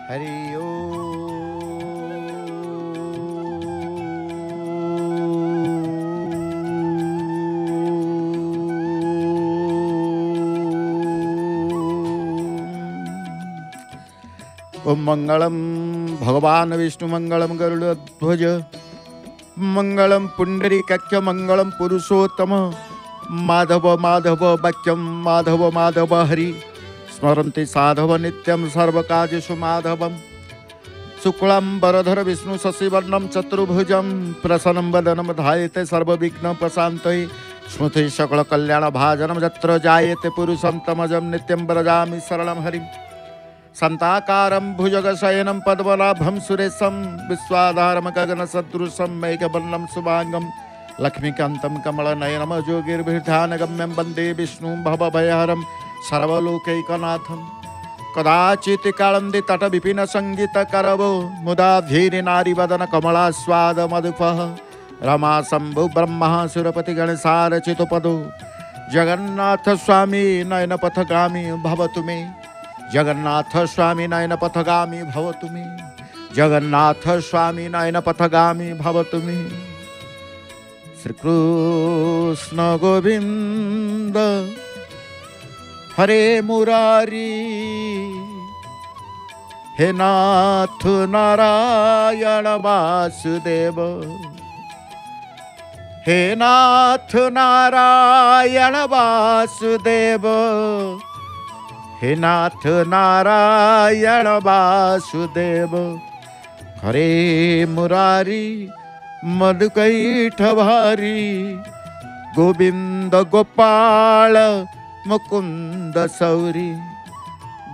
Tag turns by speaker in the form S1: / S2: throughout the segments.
S1: हरि ओम। ओम मंगलम भगवान विष्णु मंगलम गरुड़ध्वज मंगलम पुंडरीकाक्ष मंगलम पुरुषोत्तम माधव माधव वाक्यम माधव माधव हरि स्मरन्ति साधव नित्यं सर्वकार्येषु माधवम् शुक्लांबरधर विष्णु शशिवर्णं चतुर्भुजं प्रसन्नं वदनं ध्यायेते सर्वविघ्नोपशान्तये स्मृति सकलकल्याणभाजनं यत्र जायेते पुरुषं तमजं नित्यं व्रजामि शरणं हरिं शान्ताकारं भुजगशयनं पद्मनाभं सुरेशं विश्वाधारं गगनसदृशं मेघवर्णं शुभांगं लक्ष्मीकान्तं कमलनयनं योगिर्भिर्ध्यानगम्यं वन्दे विष्णुं भवभयहरं सर्वलोकैकनाथं कदाचित् कालन्दी तट विपिन संगीत करवो मुदा धीरे नारी वदन कमलास्वाद मधुपः रमा शंभु ब्रह्मा सुरपति गणेशार चितुपदो जगन्नाथ स्वामी नयन पथगामी भवतु मे जगन्नाथ स्वामी नयन पथगामी भवतु मे जगन्नाथ स्वामी नयन पथगामी भवतु मे। श्री कृष्ण गोविंद हरे मुरारी हे नाथ नारायण वासुदेव हे नाथ नारायण वासुदेव हे नाथ नारायण वासुदेव हरे मुरारी मधुकैठ भारी गोविंद गोपाल मुकुंद सौरी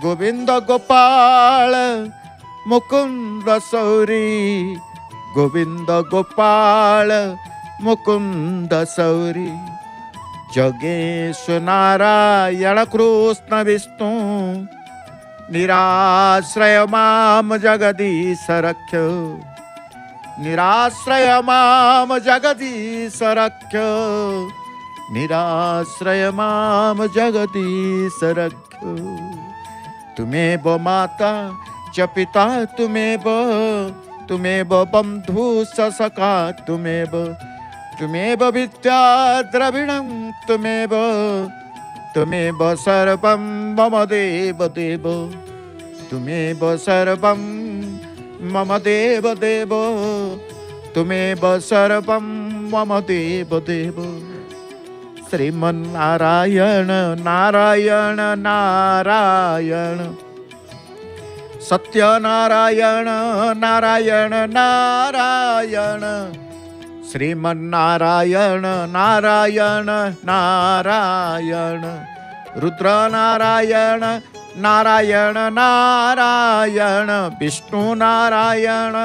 S1: गोविंद गोपाल मुकुंद सौरी गोविंद गोपाल मुकुंद सौरी जगेश नारायण कृष्ण विष्णु निराश्रय माम जगदीश रक्ष निराश्रय माम जगदीश रक्ष निराश्रय माम जगदीश रक्ष तुमेव माता च पिता तुमेव बंधु सखा तुमेव विद्या द्रविणं तुमेव सर्वं मम देव देव तुमेव सर्वं मम देव देव तुमेव सर्वं मम देव देव। श्रीमन्नारायण नारायण नारायण सत्यनारायण नारायण नारायण श्रीमन्नारायण नारायण नारायण रुद्रनारायण नारायण नारायण विष्णु नारायण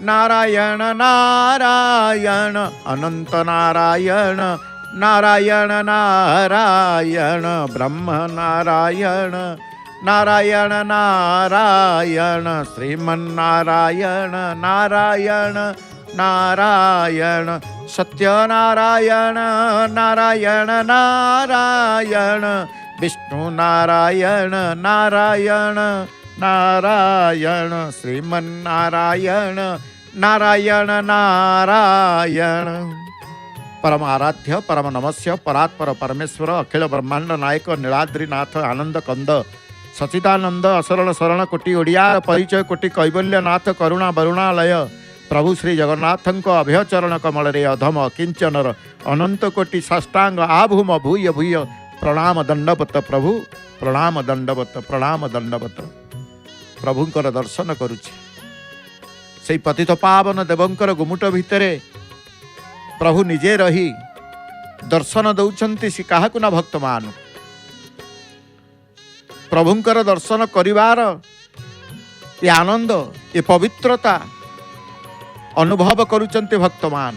S1: नारायण नारायण अनंत नारायण नारायण नारायण ब्रह्म नारायण नारायण नारायण श्रीमन्नारायण नारायण नारायण सत्यनारायण नारायण नारायण विष्णु नारायण नारायण नारायण श्रीमन्नारायण नारायण नारायण परम आराध्य परम नमस्य परात्पर परमेश्वर अखिल ब्रह्मांड नायक नीलाद्रीनाथ आनंद कंद सचिदानंद असरण शरण कोटि ओडियार परिचय कोटि कैवल्यनाथ करुणा वरुणालय प्रभु श्री जगन्नाथंक अभयचरण कमल रे अधम किंचनर अनंत कोटि साष्टांग आभूम भूय भूय प्रणाम दंडवत प्रभु प्रणाम दंडवत प्रभुंकर दर्शन करुछि से पतित पावन देवंकर गुमुट भितरे प्रभु निजे रही दर्शन दौचंती सी काहाकु ना भक्त मान प्रभुंकर दर्शन करिवार ये आनंद ये पवित्रता अनुभव करुचंती भक्त मान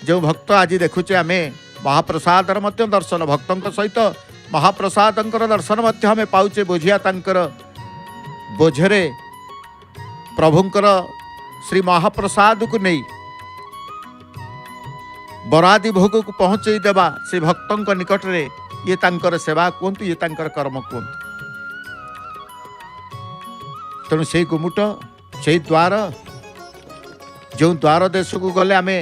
S1: जो भक्त आज देखुचे आमे महाप्रसाद दर्शन भक्तों सहित महाप्रसाद दर्शन आम पाचे बोझिया बोझरे प्रभुंकर श्री महाप्रसाद को नहीं बरादी भोग को पहुँचे देवा से भक्तों निकट में ये तांकर सेवा कहतु ये तांकर कर्म कहतु तेणु से गुमुट से द्वार जो द्वार देश को गले आमे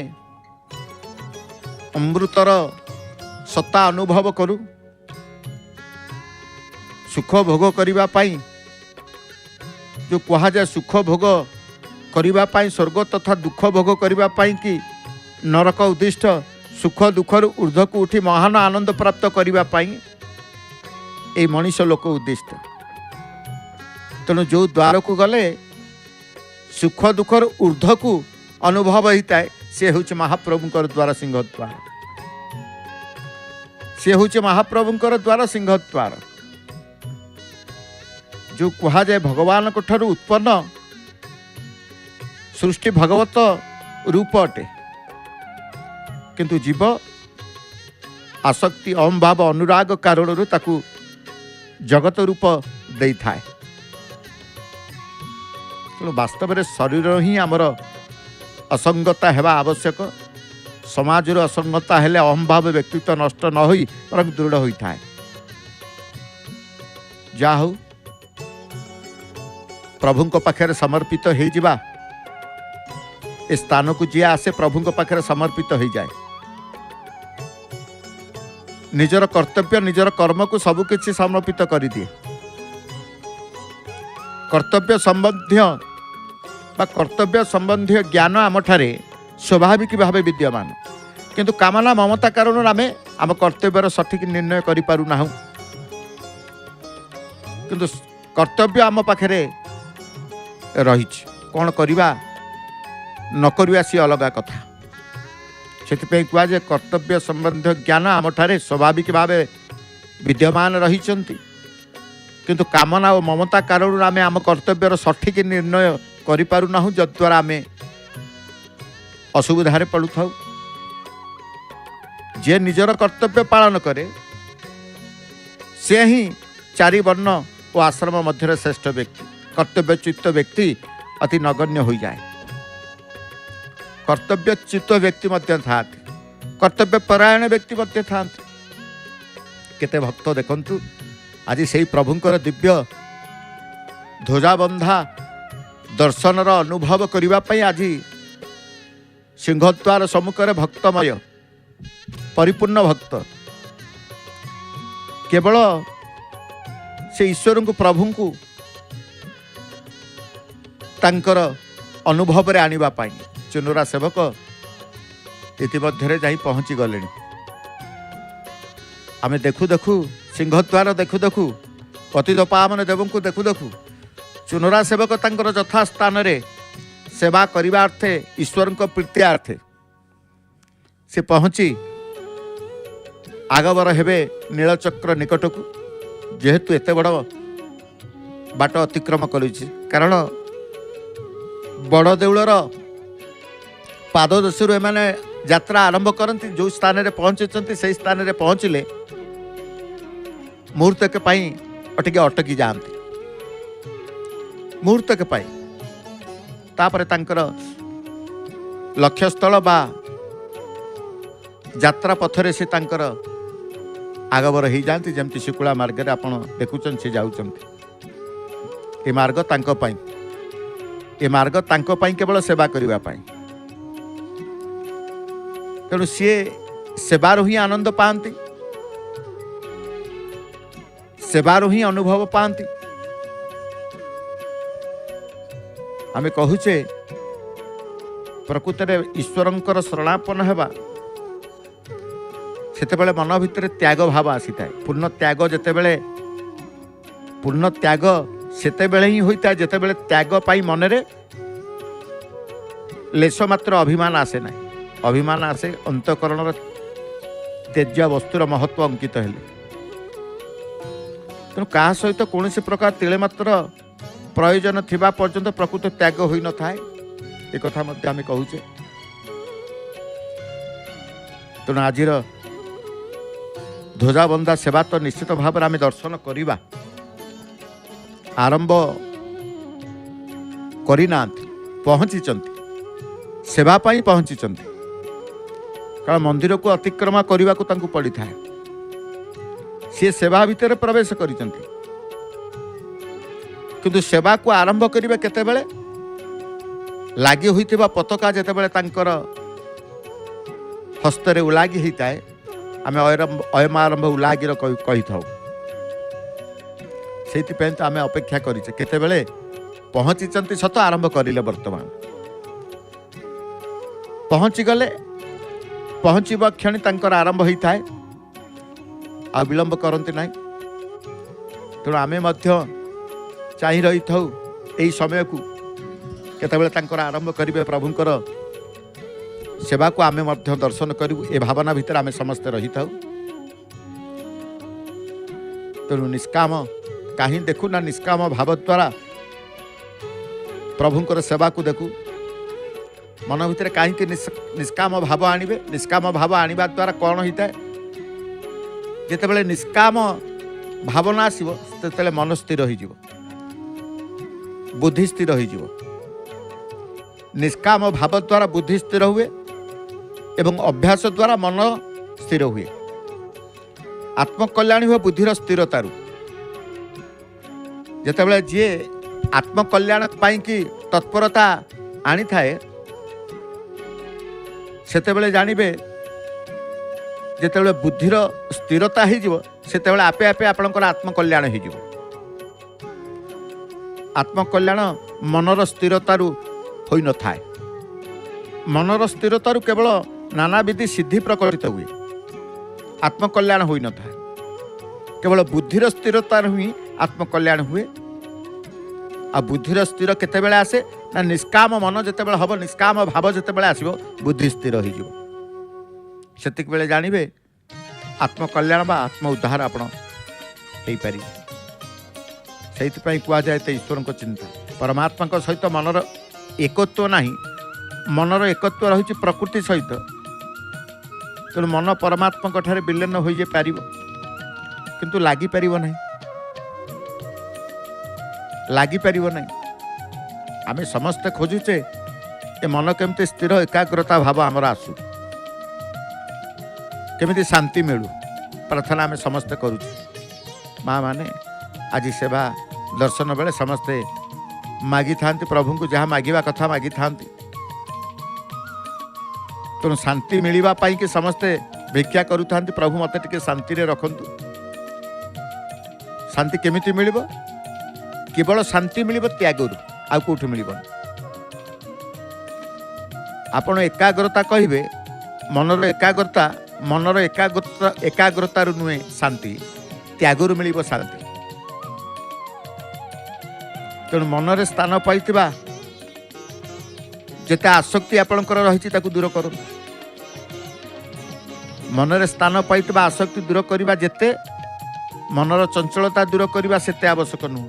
S1: अमृतर सत्ता अनुभव करू सुख भोग करिबा पाई जो कहा जाए सुख भोग करिबा पाई स्वर्ग तथा दुख भोग करिबा पाई कि नरक उद्दिष्ट सुख दुखर ऊर्ध्व को उठी महान आनंद प्राप्त करिबा पाई ए मनीष लोक उद्दिष्ट। तेणु जो द्वार को गले सुख दुखर ऊर्ध्व को अनुभव होता है से हूँ महाप्रभुंकर द्वार सिंह द्वार से हूँ महाप्रभुंकर द्वार सिंह द्वार जो कहा जाए भगवान को ठारू उत्पन्न सृष्टि भगवत रूप अटे किंतु जीव आसक्ति अहम भाव अनुराग कारण ताकू जगत रूप दे थाए। वास्तव में शरीर ही आमर असंगता हेबा आवश्यक समाज असंगता हेले अहम भाव व्यक्तित्व नष्ट न होई बरं दृढ़ होता है। जा हो प्रभु को पाखे समर्पित हो जिबा ए स्थान को जी आसे प्रभु को पाखे समर्पित हो जाए निजर कर्तव्य निजर कर्म को सबु किछि समर्पित कर दिए। कर्तव्य संबंधी बा कर्तव्य संबंधी ज्ञान आमठारे स्वाभाविक भाव विद्यमान किंतु कामना ममता कारण आम आम कर्तव्यर सठिक निर्णय करि पारु नाहु किंतु कर्तव्य आम पाखे रही कौन करवा न करवा सी अलग कथा से कह जाए कर्तव्य संबंध ज्ञान आम ठारे स्वाभाविक भाव विद्यमान रही किंतु कामना और ममता कारण आम आम कर्तव्यर सठिक निर्णय करूना जद्वारा आम असुविधार पड़ू था। जे निजर कर्तव्य पालन करे से ही चारि वर्ण और आश्रम मध्य श्रेष्ठ व्यक्ति कर्तव्यच्युत व्यक्ति अति नगण्य हो जाए। कर्तव्यच्युत व्यक्ति मध्य था कर्तव्य परायण व्यक्ति मध्य था केते भक्त देखंतु आज से प्रभुंकर दिव्य ध्वजाबंधा दर्शनर अनुभव करने आज सिंहद्वार सम्मुखें भक्तमय परिपूर्ण भक्त केवल से ईश्वर को प्रभु को तांकर अनुभव रे आनिबा पाई चुनुरा सेवक इतिमध्य जाई पहुँची गले। आमे देखु देखु सिंहद्वार देखु देखु पतित पावन देव को देखु देखु चुनुरा सेवक तांकर यथा स्थान रे सेवा करिवार्थे ईश्वर को प्रीत्यार्थे से पहुँची आगवर हेबे नीलचक्र निकट को जेहेतु एते बड़ बाट अतिक्रम करुछि कारण बड़ देउलर पाददेशु एमाने यात्रा आरंभ करती जो स्थान रे पहुँचती से स्थान रे पहुँचले मुहूर्तक पाई अटिके अटकी जाती मुहूर्तक पाई तापरे तांकर लक्ष्यस्थल बा यात्रा पथरे से तांकर आगबर हो जाती जमती शिकुला मार्ग रे आपण देखुचन से जाउचंती ए मार्ग तांको पाई ए मार्ग तांको पाई केवल सेवा करिवा पाई तेणु सी सेवार ही आनंद पाती सेवार ही अनुभव पाती। आमे कहूचे प्रकृत में ईश्वरंकर शरणापन हेबा सेतेबेले मन भितर त्याग भाव आसी थाए पूर्ण त्याग जेतेबेले पूर्ण त्याग सेतेबेले ही होता है जेतेबेले त्याग पाई मनरे लेश मात्र अभिमान आसे ना अभिमान आसे अंतकरण तेज्य वस्तुर महत्व अंकित हेले तेणु क्या सहित कौन प्रकार तिले मात्र प्रयोजन थिबा पर्यंत प्रकृत त्याग होई न थाए ए कथा मध्य आमे कहूचे। तेणु आजिर ध्वजाबंधा सेवा तो निश्चित भाव में आम दर्शन करवा आरंभ करना पहुँची सेवा पाई पहुँची कारण मंदिर को अतिक्रम करने को पड़ी था सी सेवा भितर प्रवेश कर किंतु सेवा को आरंभ करिवे केतेबेले लागि होइतिबा पताका जेतेबेले तांकर हस्तरे उलागी होता है आम अयम आरंभ उलागीर कही था से तो आम अपेक्षा करें केतेबेले पहुँची सत आरंभ करें वर्तमान पहुँची गले पहुँचवा क्षण तांकर आरंभ होता है आ विलंब करते ना तेणु आमे चाह रही था यही समय को केतेबेले तांकर आरंभ करेंगे प्रभुंकर सेवा को आमे दर्शन करूँ ए भावना भितर आमे समस्ते रही था तेणु निष्काम कहीं देखु ना निष्काम भाव द्वारा प्रभुंकर सेवा को देखु मन भितर कहीं निष्काम भाव आनिबे निष्काम भाव आनिबा द्वारा कौन होता है जितेबाला निष्काम भावना आसो से मन स्थिर हो बुद्धि स्थिर हो निष्काम भाव द्वारा बुद्धि स्थिर हुए एवं अभ्यास द्वारा मन स्थिर हुए आत्मकल्याणी हुए बुद्धिर स्थिरतारू जितेबाला जी आत्मकल्याण की तत्परता आनी थाए सेतेबेले जानिबे जेतेबेले बुद्धिर स्थिरता हो सेतेबेले आपे आपे आपणकर आत्मकल्याण हो आत्मकल्याण मनर स्थिरतारू होई न थाए मनर स्थिरतारू केवल नानाविधि सिद्धि प्रकटित हुए आत्मकल्याण होई न थाए केवल बुद्धिर स्थिरतारू ही आत्मकल्याण हुए आ बुद्धिर स्थिर केतेबेले आसे ना निष्काम मन जेतेबेले हबो निष्काम भाव जेतेबेले आसीबो बुद्धि स्थिर हो जिवो सेतिक बेले जानिबे आत्मकल्याण बा आत्म उद्धार आपण हेई पारि सेति पई कुआ जाय ते ईश्वरन को चिंता परमात्मा सहित मनर एकत्व नाही मनर एकत्व रही प्रकृति सहित तेणु मन परमात्मा ठारे विलीन हो जे पारिबो किंतु लागि पारिबो नाही लागि पारिबो नाही आमे समस्त खोजुचे ए मन केमती स्थिर एकाग्रता भाव आमर आसु केमिति शांति मिलू प्रार्थना आमे समस्ते करूचे माँ माने आज सेवा दर्शन बेले समस्ते मागी थांती प्रभु को जहाँ मागिबा कथा मागी थांती तेणु शांति मिलवा पाई कि समस्ते भिक्षा करू थांती प्रभु मते टिके शांति रे रखंतु शांति केमिति मिलिबो केवल शांति मिलिबो त्यागरु आ कोठी मिलिबो आपण एकाग्रता कहिबे मनर एकाग्रता नुहे शांति त्यागरु मिलिबो शांति तेणु मनरे स्थान पाइतिबा जेते आसक्ति आपणकर रही ताकू दूर करूँ मनरे स्थान पाइतिबा आसक्ति दूर करबा जेते मनर चंचलता दूर करबा सेते आवश्यक नुह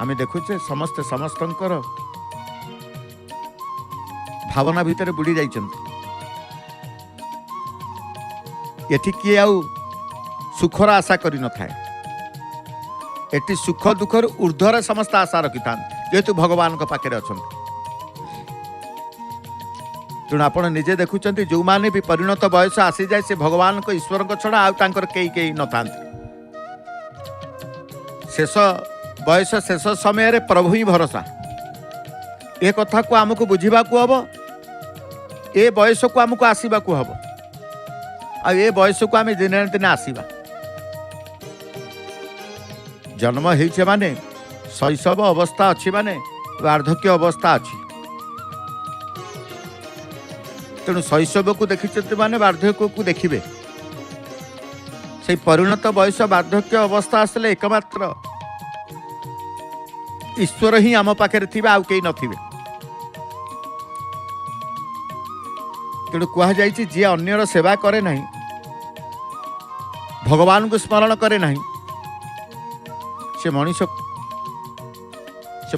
S1: आमे देखुचे समस्ते समस्तंकर भावना भितर बुड़ी जाइछन्ति एठी किए आउ सुखर आशा करि न थाए एटी सुख दुखर ऊर्ध्वर समस्त आशा रखि था जेहेतु भगवान को पाखे अच्छा तेणु आप निजे देखुं जो माने भी परिणत बयस आसी जाए से भगवान को ईश्वर को छड़ा आउर कई न था शेष बयस शेष समय प्रभु ही भरोसा ए कथा को आमको बुझा हम ए बयस को आमको आसवा हम ए बयस को आम दिने दिने आसवा जन्म होइछे माने शैशव अवस्था अच्छी माने वार्धक्य अवस्था अच्छी तेणु शैशव को देखिए माने वार्धक्य को देखिए से परिणत बयस वार्धक्य अवस्था आसले एकमात्र ईश्वर ही आम पाखे थे आउ कई नथिबे तेणु कह जाइए जी अन्यर सेवा करे नहीं भगवान को स्मरण करे नहीं से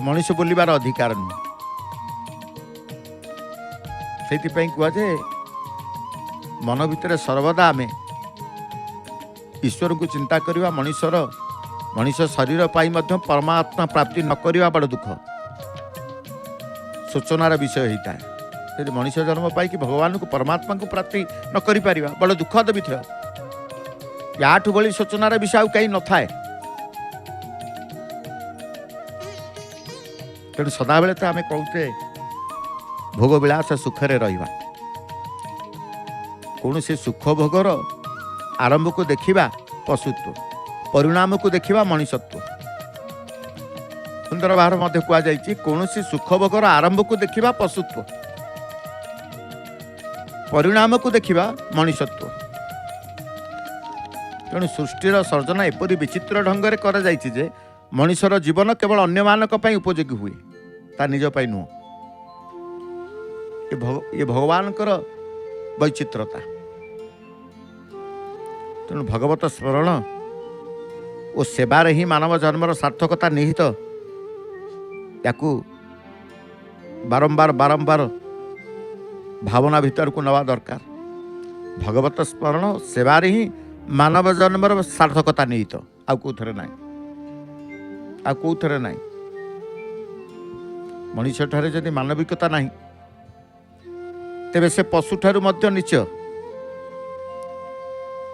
S1: मनीष बोलिबार अधिकार नुह से कहुए मन भितर सर्वदा आमे ईश्वर को चिंता करवा मनीष शरीर पाई मध्य परमात्मा प्राप्ति न करवा बड़ दुख सोचनार विषय होता है मनीष जन्म पाई कि भगवान को परमात्मा को प्राप्ति न करि परिबा बड़ दुखद विषय याठू बड़ी सोचनार विषय आउ कहीं न थाए तेणु सदाबेले तो आम कहते भोग विलास सुखरे रहिबा कौन से सुख भोगर आरंभ को देखा पशुत्व परिणाम को देखा मनुष्यत्व सुंदर भाव मध्य कहुई कौन सी सुख भोगर आरंभ को देखा पशुत्व परिणाम को देखा मनुष्यत्व तेणु सृष्टिर सर्जना एपरी विचित्र ढंग से कर जे मनुष्यर जीवन केवल अन्य मानक पई उपयोगी हुए ता निज पई नुह ये भगवान वैचित्रता तेणु भगवत स्मरण और सेवार ही मानव जन्मर सार्थकता निहित याकू बारंबार बारंबार भावना भीतर को नवा दरकार भगवत स्मरण सेवार ही मानव जन्मर सार्थकता निहित आउ कौथरे ना आ कौथरे ना मनुष्य ठारे जदि मानविकता नहीं तेबे से पशु ठारू मध्य नीच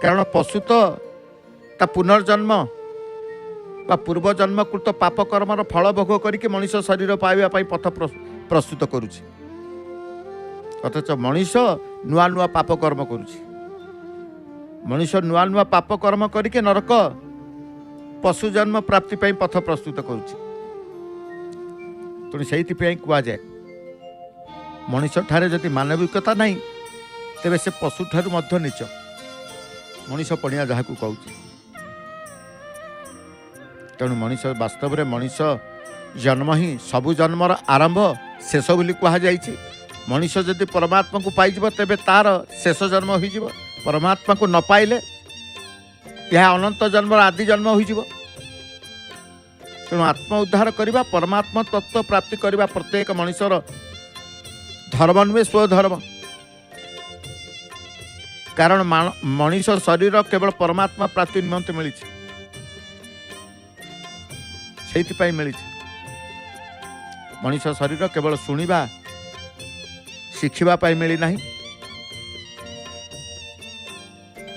S1: कारण पशु तो ता पुनर्जन्म बा पूर्वजन्म कृत पाप कर्मर फल भोग करके मनुष्य शरीर पाइबा पथ प्रस्तुत करुछि अथच मनुष्य नुआ नुआ पाप कर्म करुछि मनुष्य नुआ नुआ पाप कर्म करके नरक पशु जन्म प्राप्ति पई पथ प्रस्तुत करुछि तेणु से कह जाए मनुष्य ठारे जदि मानविकता नहीं तेबे से पशु ठारू मध्य नीच मनुष्य पणिया जहाँ कहूँ तेणु मनुष्य वास्तव में मनुष्य जन्म ही सबु जन्मर आरंभ शेष बोली कहुई मनुष्य जदि परमात्मा को पाइब तेबे तार शेष जन्म हो परमात्मा को न पाइले यह अनंत जन्मर आदि जन्म हो तेणु आत्म उद्धार करवा परमात्मा तत्व प्राप्ति करवा प्रत्येक मनुष्यर धर्म नुहे स्वधर्म कारण मनुष्य शरीर केवल परमात्मा प्राप्ति निमंते मिली से मिली मनुष्य शरीर केवल शुणा शिखिबा पाई मिली नहीं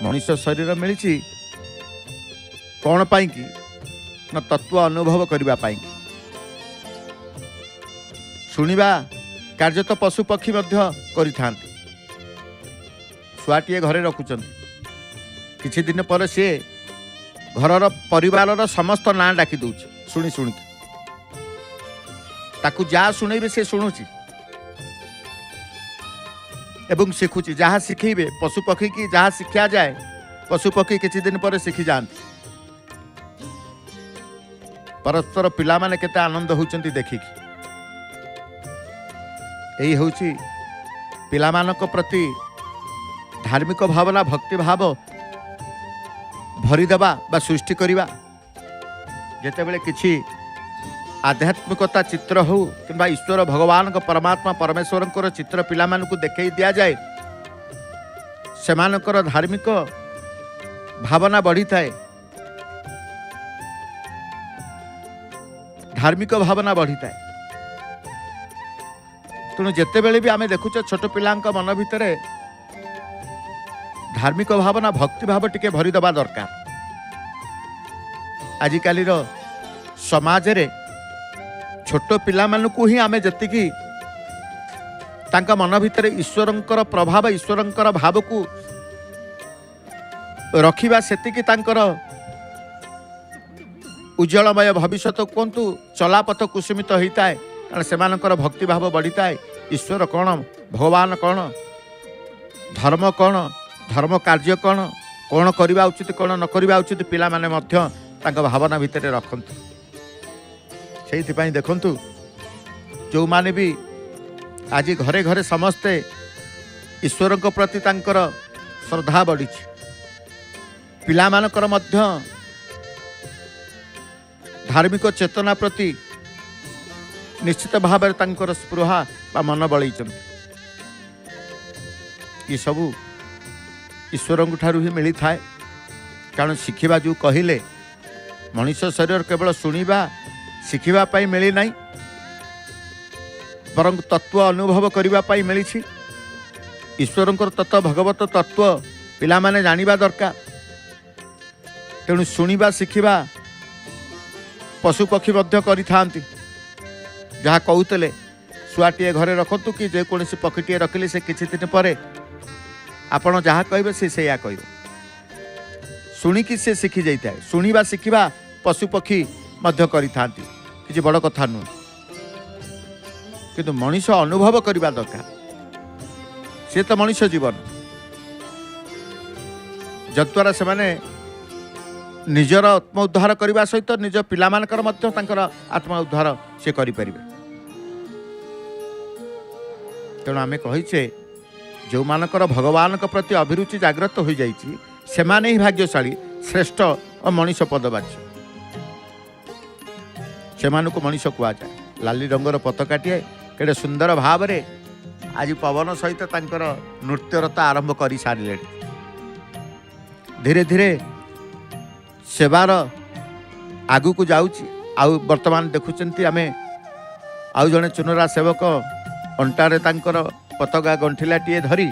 S1: मनुष्य शरीर मिली कौन पाई कि न तत्व अनुभव करने पाई शुणा कार्य तो पशु पक्षी छुआटे घरे रखुंट किछि दिन पर सी घर परिवार समस्त ना डाकी दौर शुणी शुणिकी ताकू जहाँ शुणेबे से शुणुची एवं शिखुची जहाँ शिखेबे पशु पक्षी की जहाँ शिक्षा जाए पशु पक्षी किछि दिन पर शिखी जाती परस्पर पिला माने केते आनंद होउचंती देखिकी यही होउची पिलामानक प्रति धार्मिक भावना भक्ति भाव भरीदेवा बा सृष्टि करिबा जेतेबेले किछि आध्यात्मिकता चित्र हो कि ईश्वर भगवान परमात्मा परमेश्वर चित्र पिला मानकु देखै दिया जाए सेमानकर धार्मिक भावना बढ़ी थाए धार्मिक भावना बढ़ी थाए तेणु जितेबले भी आम देखुचे छोट पिला मन भितर धार्मिक भावना भक्ति भाव टिके भरीदबा दरकार आजिकाली समाज रे छोट पिला मानकु ही आमे जतिकी तांका मन भितर ईश्वरंकर प्रभाव ईश्वरंकर भाव को रखिबा सेतिकी तांकर उज्जवलमय भविष्य कहतु चलापथ कुसुमित होता है कारण सेमानकर भक्ति भाव बढ़ी थाए ईश्वर कौन भगवान कौन धर्म कौन धर्म कार्य कौन कौन करवा उचित कौन न करवा उचित पिला माने मध्य तांका भावना भितर रखते से देखु जो माने भी आज घरे घरे समस्ते ईश्वर प्रति तांकर श्रद्धा बढ़ी पिला मानकर मध्य धार्मिक चेतना प्रति निश्चित भाव तांकर स्पृहा बा मन बलई ये सबू ईश्वर ठारू ही मिली थाए कारण शिखिबा जो कहले मनुष्य शरीर केवल शुणा शिखिबा पाई मिली नहीं बरं तत्व अनुभव करने पाई मिली ईश्वर तत्व भगवत तत्व पिला माने जानिबा दरकार तेणु शुणा शिखिबा पशु पक्षी मध्य करि थांती जहाँ कहते शुआटे घरे रखु कि जेकोसी पक्षीटे रखिले से किछि दिन पर आपण जहाँ कहे से या कह शुणिकी से शिखी जाता है। शुणा शिखा पशु पक्षी कि बड़ कथा नुह किंतु मनीष अनुभव करने दरकार। सी तो मनीष जीवन जद्वारा से माने निजर आत्म उद्धार करने सहित निज पिलामानकर आत्मा उद्धार से करें। तेणु आम कहीचे जो मानकर भगवान प्रति अभिरुचि जागृत हो जाइए से माने ही भाग्यशाली श्रेष्ठ और मनीष पदवाच्य से मनीष कहुए। लाली रंगर पताकाटे केड़े सुंदर भाव रे आज पवन सहित तांकर नृत्यरता आरंभ कर सारे। धीरे धीरे सेवार आगु को जाऊँगी। आउ वर्तमान देखुंत आम आउ जड़े चुनरा सेवक अंटारे तांकर पताका गंठिलाटीए धरी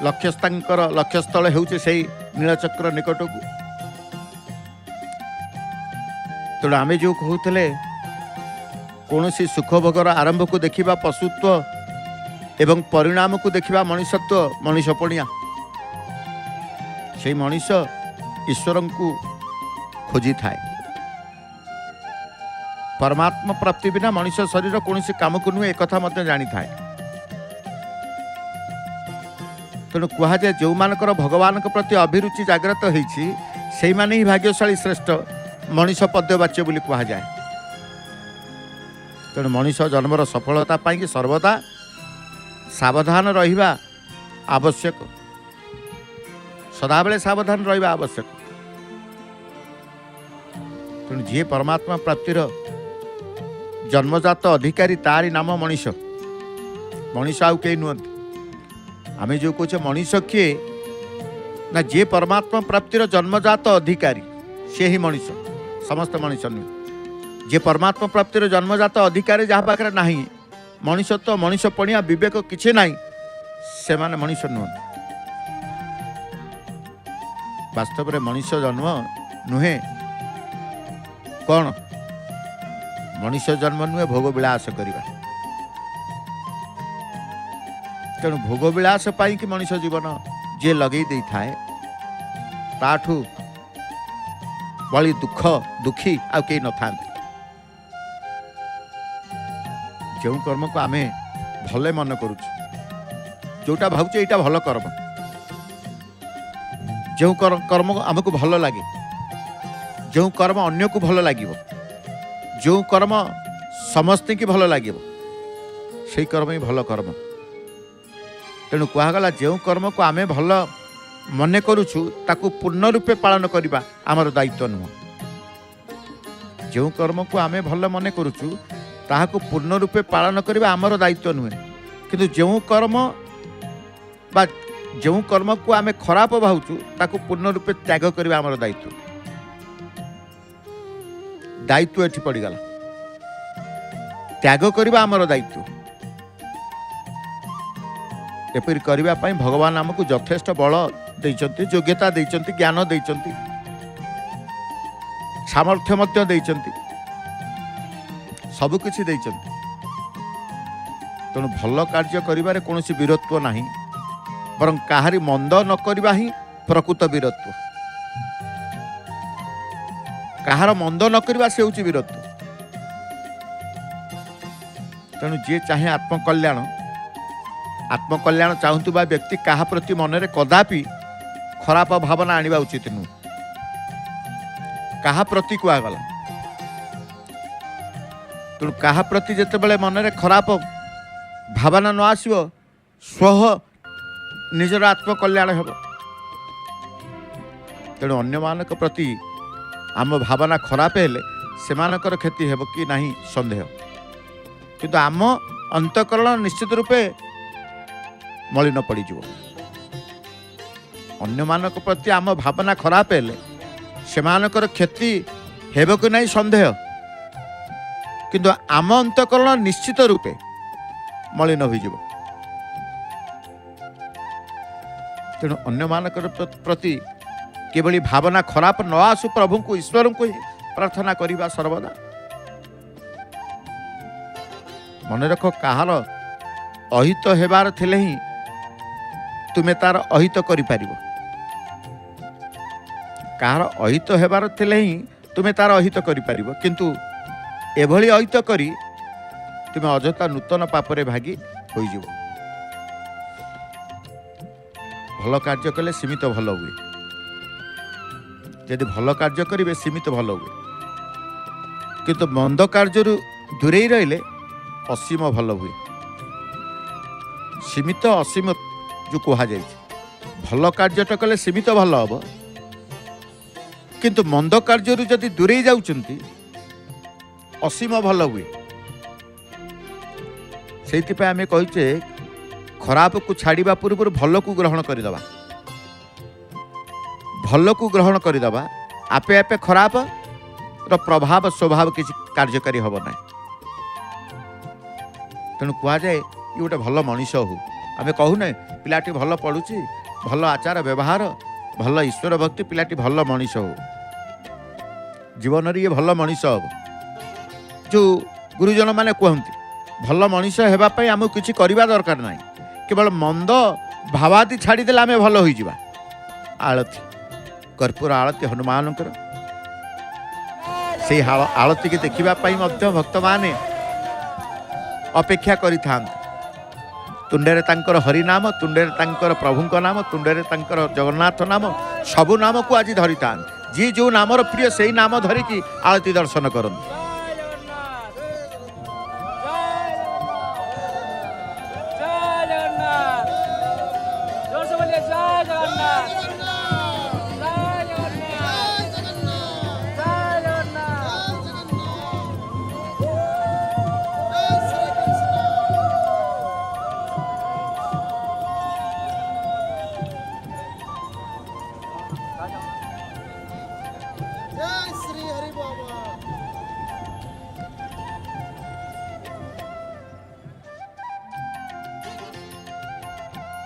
S1: लक्ष्यस्थल होउचे से नीलचक्र निकट को। तेणु आम जो कहते कौन सी सुखभोगर आरंभ को देखा पशुत्व एवं परिणाम को देखा मनुष्यत्व मनीषपणिया से मनीष ईश्वर को खोजी थाए। परमात्मा प्राप्ति बिना मनीष शरीर कौन काम को नुहे एक जानी थाए। तेणु कहुए जो मानकर भगवान प्रति अभिरुचि जागृत होती से माने ही भाग्यशाली श्रेष्ठ मनीष पद्यवाच्य बोली कहुए। तेणु मनीष जन्मर सफलता पाई सर्वदा सावधान रहिबा आवश्यक। सदाबेले सावधान रहिबा आवश्यक। तेणु जी परमात्मा प्राप्तिर जन्मजात अधिकारी तारी नाम मनीष। मनीष आउ कई नुहति। आम जो कहे मनीष किए ना जे परमात्मा प्राप्तिर जन्मजात अधिकारी से ही मनीष। समस्त मनीष नुहे। जे परमात्मा प्राप्तिर जन्मजात अधिकारी जहाँ पाखे ना मनीष तो मनीष पणिया विवेक किसी ना से माने मनीष नुहति। वास्तव में मनीष जन्म नुहे कौन मनीष जन्म नुहे भोग विलास करवा। तेणु भोग विलास पाई कि मनीष जीवन जे लगे दे थाए ताठू बड़ी दुखी आ कई न था। जो कर्म को आम भले मन करुँ जोटा भावुचे यहाँ भल कर्म जो कर्म आमको भल लगे जो कर्म अन्य को भल लगे जो कर्म समस्त की भल लगे से कर्म ही भल कर्म। तेणु कहगला जो कर्म को आम भल मन करुचु ताकू पूर्ण रूपे पालन करवा आमर दायित्व नुह। जो कर्म को आम भल मन करुचु ताहाको पूर्ण रूपे पालन करवा आमर दायित्व नुहे। किंतु जो कर्म बा जो कर्म को आम खराब भावुचु ताकू पूर्ण रूपे त्याग करवा आमर दायित्व। दायित्व एठी पड़गला त्याग करवा आमर दायित्व। एपरि करने भगवान आमको यथेष्ट बल देइचंती योग्यता देइचंती ज्ञान देइचंती सामर्थ्य मध्य देइचंती सब किछि देइचंती। तेणु भल कार्य करिबारे कौनसी वीरत्व नाही बरं काहारी मंद न करवा ही प्रकृत वीरत्व। कहार मंद न करवा से होची वीरत्व। तेणु जे चाहे आत्मकल्याण चाहूबा व्यक्ति कहा प्रति मनरे कदापि खराब भावना आनिबा उचित नु। कहा प्रति कहगला तेणु कहा प्रति जितेबाला मनरे खराब भावना न आसो स्वह निजर आत्मकल्याण हेब। तेणु अन्य मानक प्रति आम भावना खराब हेले सेमानकर क्षति हेब कि नहीं संदेह। किंतु आम अंतकरण निश्चित रूपे मलिन पड़ीज। अन्य मानक प्रति आम भावना खराब हेले सेमानकर क्षति हेब कि नहीं संदेह। किंतु आम अंतकरण निश्चित रूपे मलिन हो। तेणु अन्य मानक प्रति केवल भावना खराब न आसु प्रभु को ईश्वर को ही प्रार्थना करवा सर्वदा। ମନେ ରଖ, କାହାର ଅହିତ ହେବାର ଥିଲେ ହିଁ ତୁମେ ତାର ଅହିତ କରିପାରିବ। କାହାର ଅହିତ ହେବାର ଥିଲେ ହିଁ ତୁମେ ତାର ଅହିତ କରିପାରିବ। କିନ୍ତୁ ଏଭଳି ଅହିତ କରି ତୁମେ ଅଯଥା ନୂତନ ପାପରେ ଭାଗି ହୋଇଯିବ। ଭଲ କାର୍ଯ୍ୟ କଲେ ସୀମିତ ଭଲ ହୁଏ। ଯଦି ଭଲ କାର୍ଯ୍ୟ କରିବେ ସୀମିତ ଭଲ ହୁଏ। କିନ୍ତୁ ମନ୍ଦ କାର୍ଯ୍ୟରୁ ଦୂରେଇ ରହିଲେ ଅସୀମ ଭଲ ହୁଏ। ସୀମିତ ଅସୀମ ଯେଉଁ କୁହାଯାଇଛି, ଭଲ କାର୍ଯ୍ୟଟା କଲେ ସୀମିତ ଭଲ ହେବ। କିନ୍ତୁ ମନ୍ଦ କାର୍ଯ୍ୟରୁ ଯଦି ଦୂରେଇ ଯାଉଛନ୍ତି ଅସୀମ ଭଲ ହୁଏ। ସେଇଥିପାଇଁ ଆମେ କହିଛେ ଖରାପକୁ ଛାଡ଼ିବା ପୂର୍ବରୁ ଭଲକୁ ଗ୍ରହଣ କରିଦେବା। ଭଲକୁ ଗ୍ରହଣ କରିଦେବା, ଆପେ ଆପେ ଖରାପର ପ୍ରଭାବ ସ୍ୱଭାବ କିଛି କାର୍ଯ୍ୟକାରୀ ହେବ ନାହିଁ। ତେଣୁ କୁହାଯାଏ ଇଏ ଗୋଟେ ଭଲ ମଣିଷ ହଉ। ଆମେ କହୁନେ ପିଲାଟି ଭଲ ପଢ଼ୁଛି, ଭଲ ଆଚାର ବ୍ୟବହାର, ଭଲ ଈଶ୍ୱର ଭକ୍ତି, ପିଲାଟି ଭଲ ମଣିଷ ହଉ। ଜୀବନରେ ଇଏ ଭଲ ମଣିଷ ହେବ। ଯେଉଁ ଗୁରୁଜନମାନେ କୁହନ୍ତି ଭଲ ମଣିଷ ହେବା ପାଇଁ ଆମକୁ କିଛି କରିବା ଦରକାର ନାହିଁ, କେବଳ ମନ୍ଦ ଭାବାଦି ଛାଡ଼ିଦେଲେ ଆମେ ଭଲ ହୋଇଯିବା। ଆଳତୀ, କର୍ପୂର ଆଳତୀ ହନୁମାନଙ୍କର, ସେଇ ଆଳତୀକି ଦେଖିବା ପାଇଁ ମଧ୍ୟ ଭକ୍ତମାନେ ଅପେକ୍ଷା କରିଥାନ୍ତି। ତୁଣ୍ଡରେ ତାଙ୍କର ହରିନାମ, ତୁଣ୍ଡରେ ତାଙ୍କର ପ୍ରଭୁଙ୍କ ନାମ, ତୁଣ୍ଡରେ ତାଙ୍କର ଜଗନ୍ନାଥ ନାମ, ସବୁ ନାମକୁ ଆଜି ଧରିଥାନ୍ତି। ଯିଏ ଯେଉଁ ନାମର ପ୍ରିୟ ସେଇ ନାମ ଧରିକି ଆଳତୀ ଦର୍ଶନ କରନ୍ତି।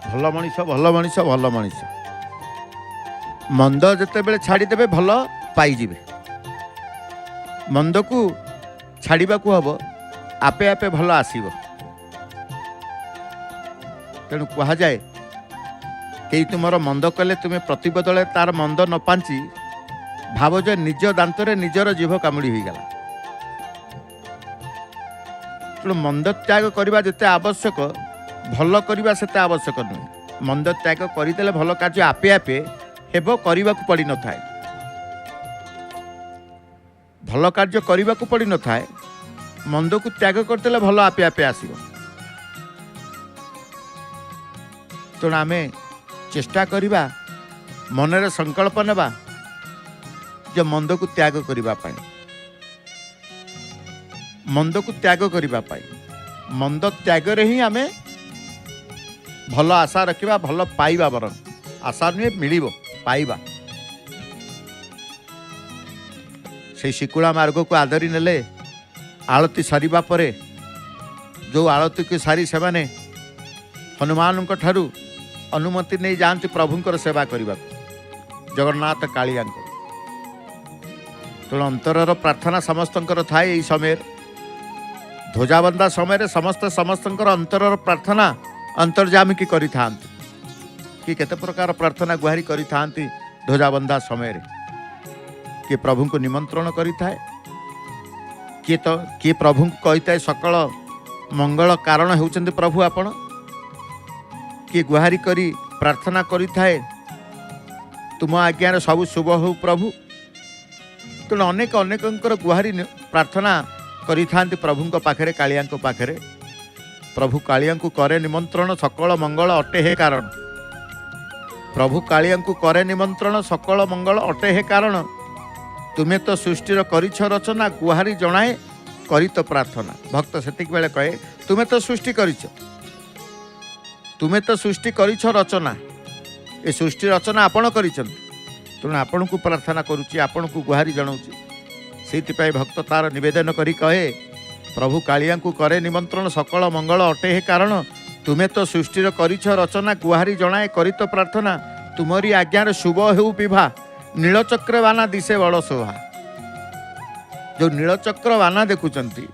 S1: ଭଲ ମଣିଷ, ଭଲ ମଣିଷ, ଭଲ ମଣିଷ। ମନ୍ଦ ଯେତେବେଳେ ଛାଡ଼ିଦେବେ ଭଲ ପାଇଯିବେ। ମନ୍ଦକୁ ଛାଡ଼ିବାକୁ ହେବ, ଆପେ ଆପେ ଭଲ ଆସିବ। ତେଣୁ କୁହାଯାଏ କେହି ତୁମର ମନ୍ଦ କଲେ ତୁମେ ପ୍ରତିବଦଳେ ତାର ମନ୍ଦ ନ ପାଞ୍ଚି ଭାବ ଯେ ନିଜ ଦାନ୍ତରେ ନିଜର ଜିଭ କାମୁଡ଼ି ହୋଇଗଲା। ତେଣୁ ମନ୍ଦ ତ୍ୟାଗ କରିବା ଯେତେ ଆବଶ୍ୟକ, ଭଲ କରିବା ସେତେ ଆବଶ୍ୟକ ନୁହେଁ। ମନ୍ଦ ତ୍ୟାଗ କରିଦେଲେ ଭଲ କାର୍ଯ୍ୟ ଆପେ ଆପେ ହେବ, କରିବାକୁ ପଡ଼ିନଥାଏ। ଭଲ କାର୍ଯ୍ୟ କରିବାକୁ ପଡ଼ିନଥାଏ, ମନ୍ଦକୁ ତ୍ୟାଗ କରିଦେଲେ ଭଲ ଆପେ ଆପେ ଆସିବ। ତେଣୁ ଆମେ ଚେଷ୍ଟା କରିବା, ମନରେ ସଂକଳ୍ପ ନେବା ଯେ ମନ୍ଦକୁ ତ୍ୟାଗ କରିବା ପାଇଁ, ମନ୍ଦକୁ ତ୍ୟାଗ କରିବା ପାଇଁ। ମନ୍ଦ ତ୍ୟାଗରେ ହିଁ ଆମେ ଭଲ ଆଶା ରଖିବା, ଭଲ ପାଇବା। ବରଂ ଆଶା ନୁହେଁ, ମିଳିବ, ପାଇବା। ସେଇ ଶିକୁଳା ମାର୍ଗକୁ ଆଦରି ନେଲେ ଆଳତୀ ସରିବା ପରେ, ଯେଉଁ ଆଳତୀକୁ ସାରି ସେମାନେ ହନୁମାନଙ୍କ ଠାରୁ ଅନୁମତି ନେଇ ଯାଆନ୍ତି ପ୍ରଭୁଙ୍କର ସେବା କରିବାକୁ, ଜଗନ୍ନାଥ କାଳିଆଙ୍କ। ତେଣୁ ଅନ୍ତରର ପ୍ରାର୍ଥନା ସମସ୍ତଙ୍କର ଥାଏ। ଏହି ସମୟରେ ଧ୍ୱଜାବନ୍ଦା ସମୟରେ ସମସ୍ତଙ୍କର ଅନ୍ତରର ପ୍ରାର୍ଥନା ଅନ୍ତର୍ଯାମିକି କରିଥାନ୍ତି। କି କେତେ ପ୍ରକାର ପ୍ରାର୍ଥନା ଗୁହାରି କରିଥାନ୍ତି ଧ୍ୱଜାବନ୍ଦା ସମୟରେ। କିଏ ପ୍ରଭୁଙ୍କୁ ନିମନ୍ତ୍ରଣ କରିଥାଏ, କିଏ ପ୍ରଭୁଙ୍କୁ କହିଥାଏ ସକଳ ମଙ୍ଗଳ କାରଣ ହେଉଛନ୍ତି ପ୍ରଭୁ ଆପଣ। କିଏ ଗୁହାରି କରି ପ୍ରାର୍ଥନା କରିଥାଏ ତୁମ ଆଜ୍ଞାରେ ସବୁ ଶୁଭ ହେଉ ପ୍ରଭୁ। ତେଣୁ ଅନେକଙ୍କର ଗୁହାରି ପ୍ରାର୍ଥନା କରିଥାନ୍ତି ପ୍ରଭୁଙ୍କ ପାଖରେ, କାଳିଆଙ୍କ ପାଖରେ। ପ୍ରଭୁ କାଳିଆଙ୍କୁ କରେ ନିମନ୍ତ୍ରଣ, ସକଳ ମଙ୍ଗଳ ଅଟେ ହେ କାରଣ। ପ୍ରଭୁ କାଳିଆଙ୍କୁ କରେ ନିମନ୍ତ୍ରଣ, ସକଳ ମଙ୍ଗଳ ଅଟେ ହେ କାରଣ। ତୁମେ ତ ସୃଷ୍ଟିର କରିଛ ରଚନା, ଗୁହାରି ଜଣାଏ କରି ତ ପ୍ରାର୍ଥନା। ଭକ୍ତ ସେତିକି ବେଳେ କହେ ତୁମେ ତ ସୃଷ୍ଟି କରିଛ, ତୁମେ ତ ସୃଷ୍ଟି କରିଛ ରଚନା, ଏ ସୃଷ୍ଟି ରଚନା ଆପଣ କରିଛନ୍ତି। ତେଣୁ ଆପଣଙ୍କୁ ପ୍ରାର୍ଥନା କରୁଛି, ଆପଣଙ୍କୁ ଗୁହାରି ଜଣାଉଛି। ସେଇଥିପାଇଁ ଭକ୍ତ ତାର ନିବେଦନ କରି କହେ ପ୍ରଭୁ କାଳିଆଙ୍କୁ କରେ ନିମନ୍ତ୍ରଣ, ସକଳ ମଙ୍ଗଳ ଅଟେ ହେ କାରଣ। ତୁମେ ତ ସୃଷ୍ଟିର କରିଛ ରଚନା, ଗୁହାରି ଜଣାଏ କରି ତ ପ୍ରାର୍ଥନା। ତୁମରି ଆଜ୍ଞାରେ ଶୁଭ ହେଉ ବିଭା, ନୀଳଚକ୍ର ବାନା ଦିଶେ ବଡ଼ ଶୋଭା। ଯେଉଁ ନୀଳଚକ୍ର ବାନା ଦେଖୁଛନ୍ତି,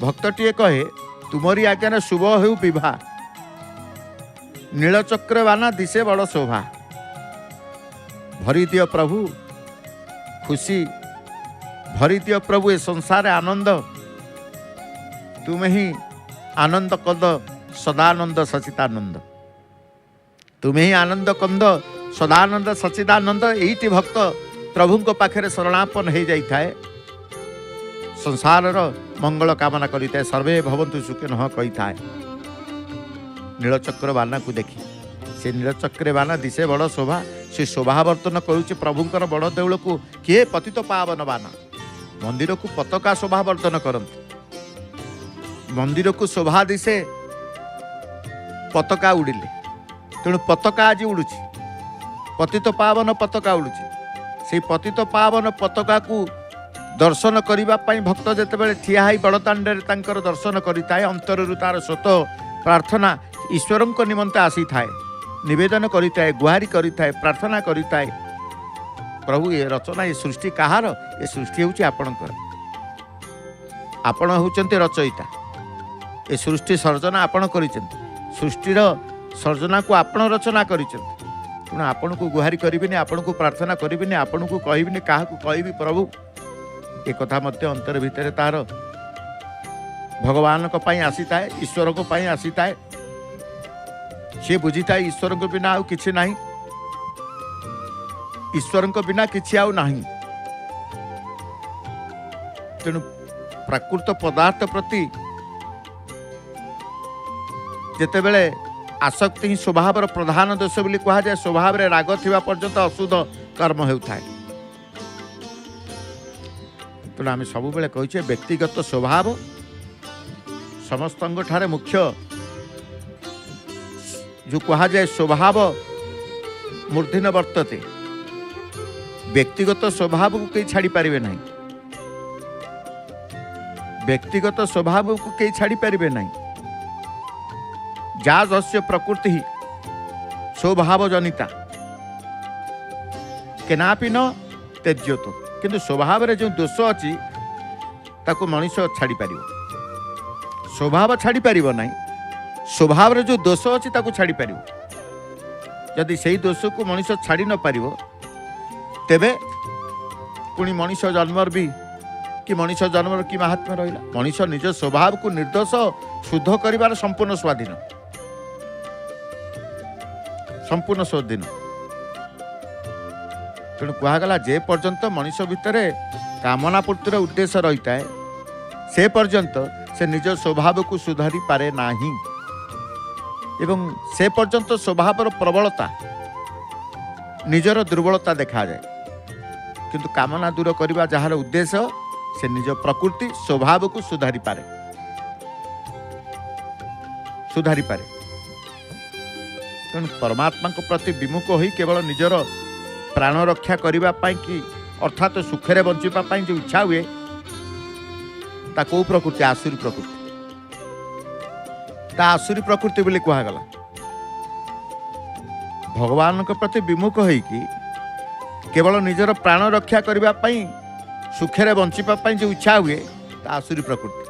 S1: ଭକ୍ତଟିଏ କହେ तुमरी आज्ञा शुभ हो विभा नीलचक्र बाना दिशे बड़ शोभा। भरी दियो प्रभु खुशी, भरी दियो प्रभु ए संसार आनंद, तुम्हें ही आनंद कंद सदानंद सचिदानंद, तुम्हें ही आनंद कंद सदानंद सचिदानंद। एइटी भक्त प्रभु को पाखे शरणापन हो जाए, संसार मंगल कामना करिता, सर्वे भवन्तु सुखिनः कही नीलचक्र बाना को देखी। से नीलचक्र बाना दिशे बड़ शोभा, से शोभावर्तन करुचे प्रभुंकर बड़ देउल को किए पतित पावन बाना। मंदिर को पताका शोभावर्तन करते, मंदिर को शोभा दिशे पताका उड़िले, तेणु पताका आज उड़ुची, पतित पावन पताका उड़ुची। से पतित पावन पताका को दर्शन करने भक्त जितेबाला ठिया है बड़दाण्डे तांकर दर्शन करिताए, अंतरु तार स्वत प्रार्थना ईश्वर निमंते आसी थाए, निवेदन करिताए, गुहारी करिताए, प्रार्थना करिताए। प्रभु ये रचना, ये सृष्टि कहार? ये सृष्टि होउची आपणकर, आपण होउचंती रचयिता। ये सृष्टि सर्जना आपण करिसेंती, सृष्टिर सर्जना को आपण रचना करिसेंती। तेणु आपण को गुहारी करिबिनी, आपण को प्रार्थना करिबिनी, आपण को कहिबिनी, काहा को कहिबी प्रभु। ए कथा मध्य अंतर भितर तार भगवान को पाई आसीताए, ईश्वर को पाई आसीताए। से बुझीताए ईश्वर को बिना आउ किछि नाही, ईश्वर को बिना किछि आउ नाही। तेणु प्राकृत पदार्थ प्रति जेतेबेले आसक्ति ही स्वभाव प्रधान दोष बोली कहा जाए, स्वभाव रे राग थिबा पर्यंत अशुद्ध कर्म हेउथाए। तेणु आम सब बेले कहे व्यक्तिगत स्वभाव समस्त ठारे मुख्य जो कहा जाए स्वभाव मूर्धन वर्तते। व्यक्तिगत स्वभाव को कहीं छाड़ी पारे नहीं, व्यक्तिगत स्वभाव को कहीं छाड़ी पारे नहीं। जा जस्य प्रकृति स्वभाव जनिता केनापि न त्यज्यतो, किंतु स्वभाव रे जो दोष अच्छी ताको मनुष्य छाड़ी पारिबो, स्वभाव छाड़ी पारिबो नहीं, स्वभाव रे जो दोष अच्छी ताको छाड़ी पारिबो। यदि सेही दोष को मनुष्य छाड़ी न पारिबो तेबे पुणी मनुष्य जन्मर भी कि मनुष्य जन्मर कि महात्म्य रहिला। मनुष्य निज स्वभाव को निर्दोष शुद्ध करिवार संपूर्ण स्वाधीन, संपूर्ण स्वाधीन। तेणु कहगला जे पर्यंत मनुष्य भितर कामना पूर्तिर उद्देश्य रही है से पर्यंत से निज स्वभाव को सुधारी पारे नाही, एवं से पर्यंत स्वभावर प्रबलता निजर दुर्बलता देखा जाए। किंतु कामना दूर करने जार उद्देश्य से निज प्रकृति स्वभाव को सुधारी पारे, सुधारी पारे। तेणु परमात्मा को प्रति विमुख होई केवल निजर प्राण रक्षा करने कि अर्थात सुखे बंचापी जो इच्छा हुए ता कौ प्रकृति? आसुरी प्रकृति, ता आसुरी प्रकृति बोली कहगला। भगवान के प्रति विमुख होई कि केवल निजर प्राण रक्षा करने सुखे बंचापी जो इच्छा हुए ता आसुरी प्रकृति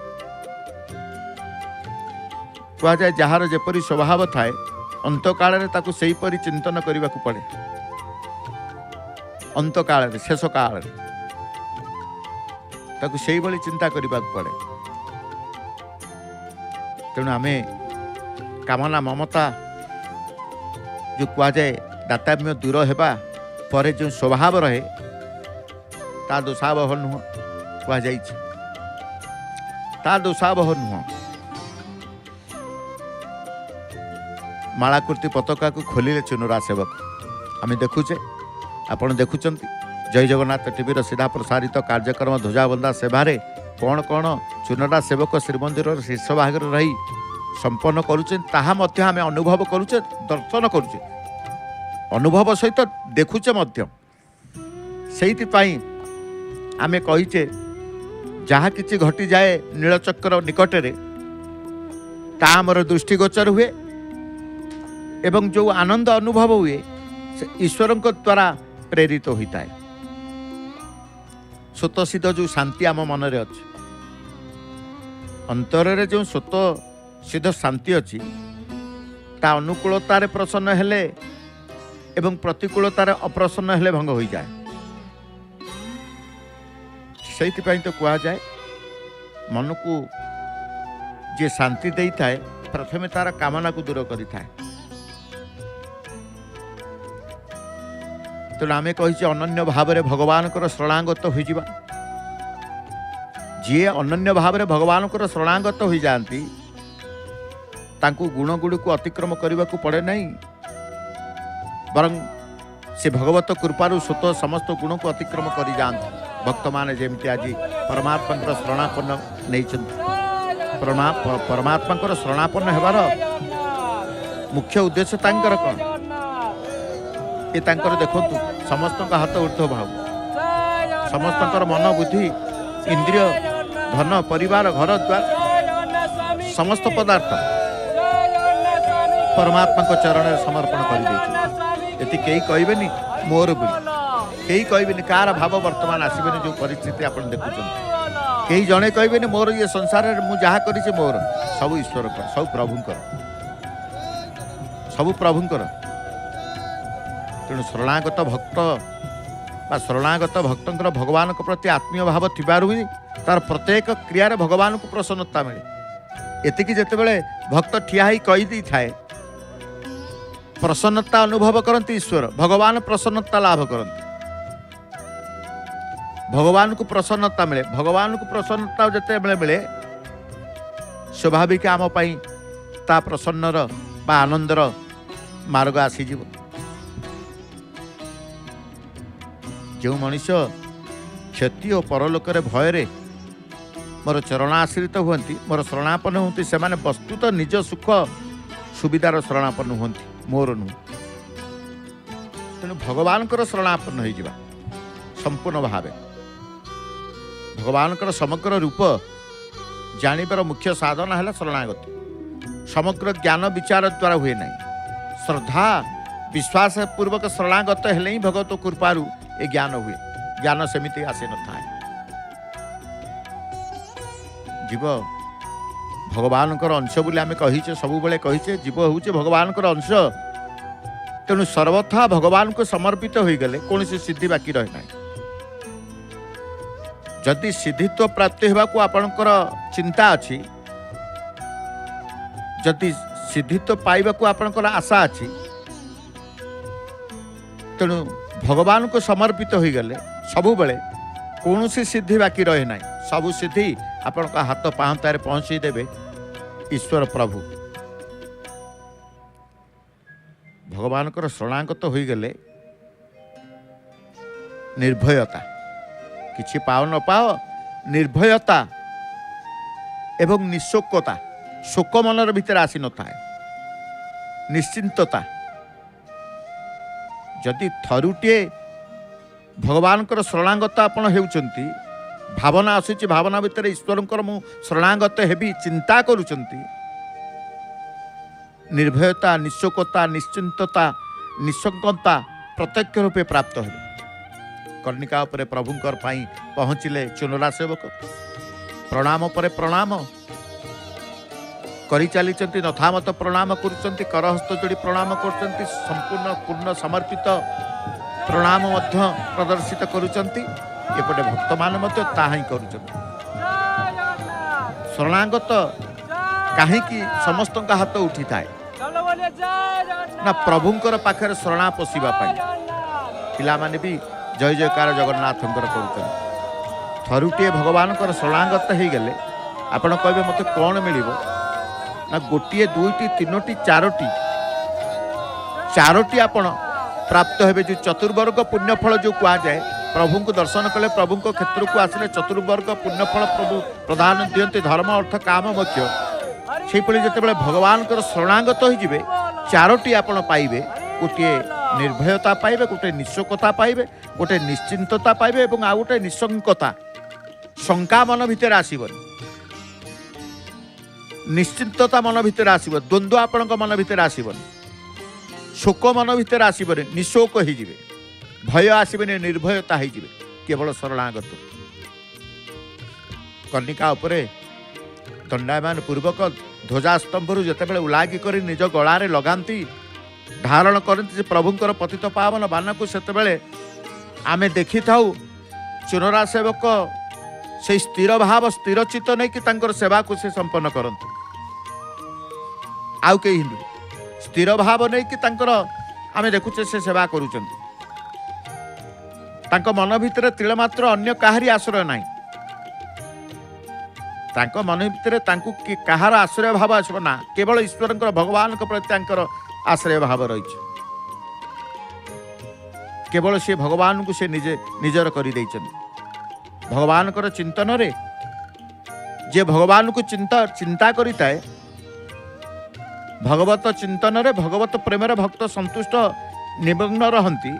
S1: कह जाए। जार जेपरी स्वभाव थाए अंत काल ताकू सेहीपरि चिंतन करने को पड़े, अंत काल शेष काल ताकू सेही भली चिंता करने को पड़े। तेणु आमे कामना ममता जो कह जाए दाताम्य दूर हेबा परे जो स्वभाव रहे ता दोषावह नुह कह जाए, ता दोषावह नुह। मालाकृति पताका को खोलिले चुनुरा सेवक आम देखुचे, आपण देखुंत जय जगन्नाथ टीवी सीधा प्रसारित कार्यक्रम ध्वजाबंधा सेवारे कौन कौन चुनरा सेवक श्रीमंदिर शीर्ष भाग रही संपन्न करुचे ताहा मध्य आमे अनुभव करुचे, दर्शन करुचे, अनुभव सहित देखुचे मध्य। सेइथिपाई आमे कहिचे जहाँ किछि घटी जाए नीलचक्र निकटरे ता आमर दृष्टिगोचर हुए एवं जो आनंद अनुभव हुए से ईश्वर द्वारा प्रेरित होता है। स्वतः सिद्ध जो शांति आम मन रे अच्छे अंतर रे जो स्वतः सिद्ध शांति अच्छी ता अनुकूलतार प्रसन्न हेले एवं प्रतिकूलतार अप्रसन्न हेले भंग हो जाए। से तो कह जाए मन को जे शांति दे थाए प्रथमे तार कामना को दूर करी थाए। तेणु आम कही अनन्य भाव में भगवान शरणागत हो जावा। जी अनन्य भाव में भगवान शरणागत हो जाती तांकु गुण गुड़ को अतिक्रम करने को पड़े नहीं, बरं से भगवत कृपारू स्वतः समस्त गुण को अतिक्रम कर जाती। भक्त माने जमी आज परमात्मा शरणापन्न नहीं, परमात्मा शरणापन्न होवार मुख्य उद्देश्य तांकर कौन ये तांकर देखंतु समस्त हाथ ऊर्ध्व भाव, समस्त मन बुद्धि इंद्रिय धन परिवार घर द्वार समस्त पदार्थ परमात्मा को चरण में समर्पण कर कई कहबेनि मोर बोली, कई कहबेनि कार भाव वर्तमान आसबेनि जो परिस्थिति आप देखुं, कई जड़े कहबेनि मोर ये संसार में जहाँ करी मोर सब ईश्वर कर, सब प्रभुंकर। तेणु शरणागत भक्त बा शरणागत भक्तर भगवान के प्रति आत्मीय भाव थिबारु ही तार प्रत्येक क्रिया भगवान को प्रसन्नता मिले। एतिकी जेतेबेले भक्त ठिया ही कही दी थाए प्रसन्नता अनुभव करती ईश्वर, भगवान प्रसन्नता लाभ करते, भगवान को प्रसन्नता मिले। भगवान को प्रसन्नता जिते बेले मिले स्वाभाविक आम पाई ता प्रसन्नर बा आनंदर मार्ग आसीज। जो मनुष्य क्षति और परलोक भय मोर चरणाश्रित हुंती, मोर शरणापन्न हुंती, से माने वस्तुतः निज सुख सुविधार शरणापन्न हुंती, मोर नुह। तेणु भगवान शरणापन्न हो जावा संपूर्ण भाव। भगवान समग्र रूप जानिबार मुख्य साधन है शरणागति। समग्र ज्ञान विचार द्वारा हुए ना, श्रद्धा विश्वास पूर्वक शरणागत हेले ही भगवत कृपारू ये ज्ञान हुए। ज्ञान सेमिति आसे न था। जीव भगवान अंश बोली आम कहीचे, सब बेले कहीचे जीव हूँ भगवान अंश। तेणु सर्वथा भगवान को समर्पित हो गले कौन सिद्धि बाकी रहे ना। जदि सिद्धित्व प्राप्ति होगा को आपणकर चिंता अच्छी, जदि सिद्धित्व पाइबा को आपणकर आशा अच्छी, तेणु भगवान को समर्पित हो गले सबु बेले कौन सिद्धि बाकी रहे ना। सबु सिद्धि आपण हाथ पाहतारे पहुंची देवे ईश्वर प्रभु। भगवान शरणागत हो गले निर्भयता, किछि पाओ न पाओ निर्भयता एवं निशोकता, शोक मनर भीतर आसी न थाए, निश्चिंतता। जदि थरुटे भगवान शरणागत आपण हेउचंती, भावना आसुची, भावना भितर ईश्वरंकर मु शरणागत हेबी चिंता करूचंती, निर्भयता निशोकता निश्चिंतता निशंकता प्रत्यक्ष रूपे प्राप्त हेबे। कर्णिका उपरे प्रभुंकर पाई पहुँचिले चुनरा सेवक, प्रणाम परे प्रणाम करी चलीचंती, नथामत प्रणाम करुचंती, करहस्त जोड़ी प्रणाम करुचंती, संपूर्ण पूर्ण समर्पित प्रणाम मध्य प्रदर्शित करुचंती। एपटे भक्त मान मध्य ताहा ही करुचंती। शरणागत काहींकि समस्त हाथ उठी थाए ना प्रभुंकर पाखर शरणा पशिबा पाई। पिला माने भी जय जयकार जगन्नाथंकर करुचंती। थरुटे भगवान शरणागत हो गले आपण कहबे मते कौन मिलिबो ना गोटे दुईटी तीनोटी चारोटी आपण प्राप्त हेबे। जो चतुर्वर्ग पुण्यफल जो कहा जाए, प्रभु को दर्शन कले प्रभु को क्षेत्र को आसिले चतुर्वर्ग पुण्यफल प्रभु प्रदान दियंते, धर्म अर्थ काम मोक्ष। से जिते भगवान शरणागत होइजिबे चारोटी आपण पाइबे। गोटे निर्भयता पाइबे, गोटे निशोकता पाइबे, गोटे निश्चिंतता पाइबे एवं आ गोटे निशंकता। शंका मन भितर आसीबनी, निश्चिंतता मन भितर आसीब, द्वंद्व आपण मन भितर आसीबनी, शोक मन भितर आसीबनी, निशोक होइजिबे, भय आसीबनी, निर्भयता होइजिबे केवल शरणागत। कर्णिका उपरे दंडायमान पूर्वक ध्वजा स्तंभरू जितेबाला उलागी कर निज गलारे लगाती धारण करती प्रभुंकर पतित पावन बाण को सेतेबेले आमे देखी थाउ चुनरा सेवक से स्थिर भाव स्थिर चित्त नहीं कि तांकर सेवा को से संपन्न करते आउ कई हिंदू स्थिर भाव नहीं कि तांकर आमे देखुचे से सेवा करूचंती तांको मन भितर तिलमात्र अन्य काहारी आश्रय नाही तांको मन भितर तांको काहार आश्रय भाव आसब ना केवल ईश्वरंकर भगवान प्रति तांकर आश्रय भाव रही केवल से भगवान को से निजे निजर कर भगवान कर चिंतन रे जे भगवान को चिंता करिता है भगवत चिंतन रे भगवत प्रेम रे भक्त संतुष्ट निमग्न रहंती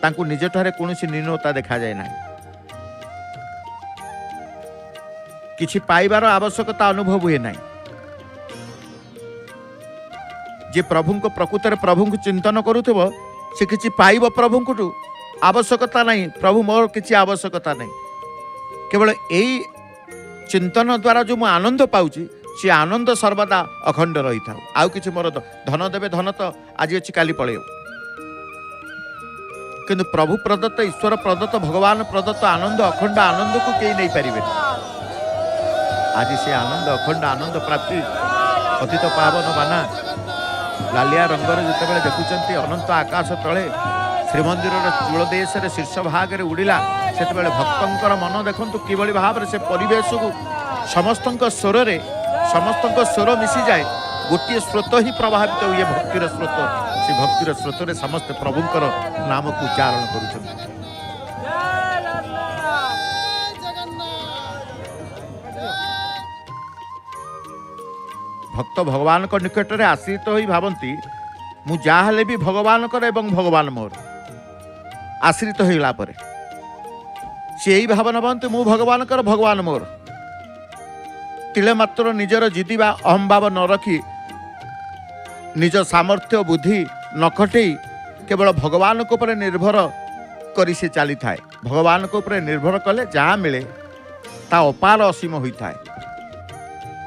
S1: तांको निज ठारे कौनसी न्यूनता देखा जाए ना किछि पाइबार आवश्यकता अनुभव हुए ना जे प्रभु को प्रकृत प्रभु को चिंतन करुथबो से किछि पाइब प्रभु को आवश्यकता नहीं प्रभु मोर किछि आवश्यकता नहीं केवल यही चिंतन द्वारा जो मु आनंद पाउची से आनंद सर्वदा अखंड रही था आउ किछि मोर धन देवे धन तो आज अच्छी काली पळेयो किंतु प्रभु प्रदत्त ईश्वर प्रदत्त भगवान प्रदत्त आनंद अखंड आनंद को कई नहीं पारिबे आज से आनंद अखंड आनंद प्राप्ति पतित पावन बाना लालिया रंगर जितेबाला देखुंत अनंत आकाश तले श्रीमंदिर चूल देश शीर्ष भाग में उड़िला से भक्तंकर मन देखु किभली भाव से परिवेश को समस्त स्वर मिसी जाए गोटे स्रोत ही प्रभावित हुए भक्तिर स्रोत से भक्तिर स्रोत में समस्त प्रभुंकर नाम को उच्चारण करुछन भक्त भगवान को निकट में आश्रित हो भावती मु जाहले भी भगवान कर एवं भगवान मोर आश्रित होइला परे से यही भावना बनते मु भगवान कर भगवान मोर तिले मात्र निजर जिदिबा अहम भाव न रखी निज सामर्थ्य बुद्धि न खटई केवल भगवान को ऊपर निर्भर करी से चली थाए भगवान को ऊपर निर्भर कले जहाँ मिले ता अपार असीम होता है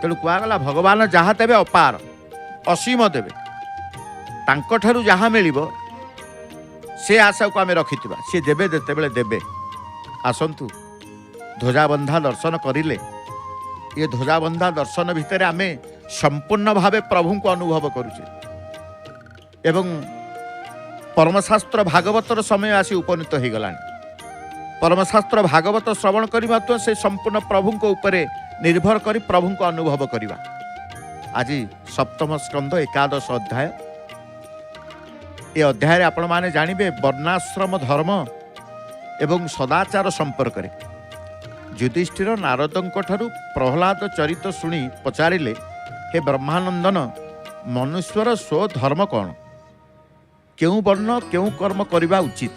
S1: तेणु कहगला भगवान जहाँ देवे अपार असीम देवे तांको ठारू जहाँ मिलिबो से आशा को आम रखि सी देवे देते बेले देवे आसंतु ध्वजाबंधा दर्शन करिले ये ध्वजाबंधा दर्शन भितर आमे संपूर्ण भावे प्रभु को अनुभव करुचे एवं परमशास्त्र भागवतर समय आसी उपनीत हो गला परमशास्त्र भागवत श्रवण करने से संपूर्ण प्रभु को ऊपर निर्भर करी प्रभु को अनुभव करवा आज सप्तम स्कंध एकादश अध्याय ये अध्याय आपण माने जानिबे वर्णाश्रम धर्म एवं सदाचार संपर्क रे युधिष्ठिर नारदंक ठारू प्रहलाद चरित शुणी पचारिले हे ब्रह्मानंदन मनुष्यर स्वधर्म कौन क्यों वर्ण क्यों कर्म करवा उचित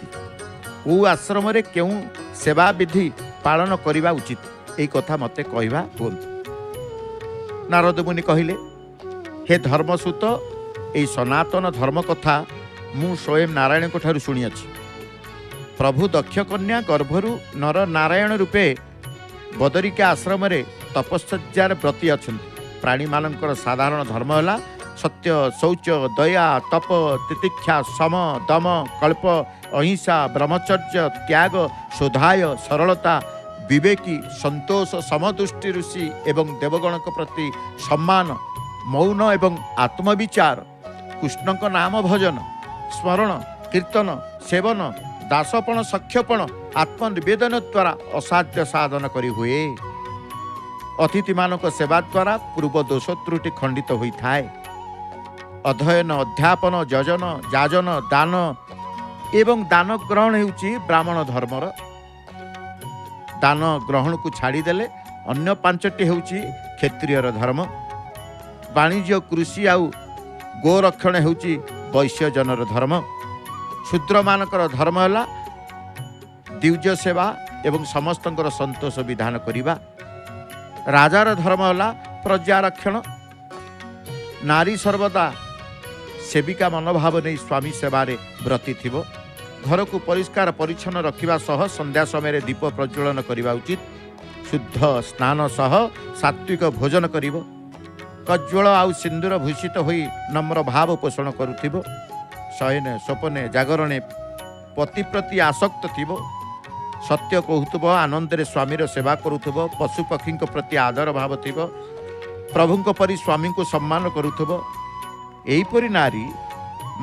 S1: को आश्रम रे क्यों सेवा विधि पालन करवा उचित यही कथा मते कहवा बोल नारद मुनि कहले हे धर्मसूत यही सनातन धर्म कथा मु स्वयं नारायण को ठारू शुणी अछि प्रभु दक्ष कन्या गर्भरु नर नारायण रूपे बदरिका आश्रम रे तपस्यार व्रती अछंती प्राणी मानकर साधारण धर्म है सत्य शौच दया तप तितिक्षा सम दम कल्प अहिंसा ब्रह्मचर्य त्याग शोधाय सरलता विवेकी संतोष समदुष्टि ऋषि एवं देवगण प्रति सम्मान मौन एवं आत्मविचार कृष्ण का नाम भजन स्मरण कीर्तन सेवन दासपण सख्यपण आत्मनिवेदन द्वारा असाध्य साधन करी हुए अतिथि मानक सेवा द्वारा पूर्व दोष त्रुटि खंडित होता है अध्ययन अध्यापन यजन याजन दान एवं दान ग्रहण होउची ब्राह्मण धर्मर दान ग्रहण को छाड़ीदेले अन्य पांचटी होउची क्षत्रियर धर्म वाणिज्य कृषि आउ गोरक्षण होउची वैश्य जनर धर्म शूद्र मानकर धर्म है द्विज सेवा एवं समस्तंकर संतोष विधान करिबा राजार धर्म है प्रजारक्षण नारी सर्वदा सेविका मनोभाव नहीं स्वामी सेवारे व्रती थिबो घर को परिष्कार परिच्छन्न रखिबा सह संध्या समय दीप प्रज्वलन करिबा उचित शुद्ध स्नान सह सात्विक भोजन करिबो कज्ज्वल आउ सिंदूर भूषित होई नम्र भाव पोषण करुथिब शयने स्वपने जागरणे पति प्रति आसक्त थिब सत्य कहूथब आनंदरे स्वामीर सेवा करुथब पशु पक्षी प्रति आदर भाव थिब प्रभुଙ୍କ परि स्वामी को सम्मान करुथब एहीपरि नारी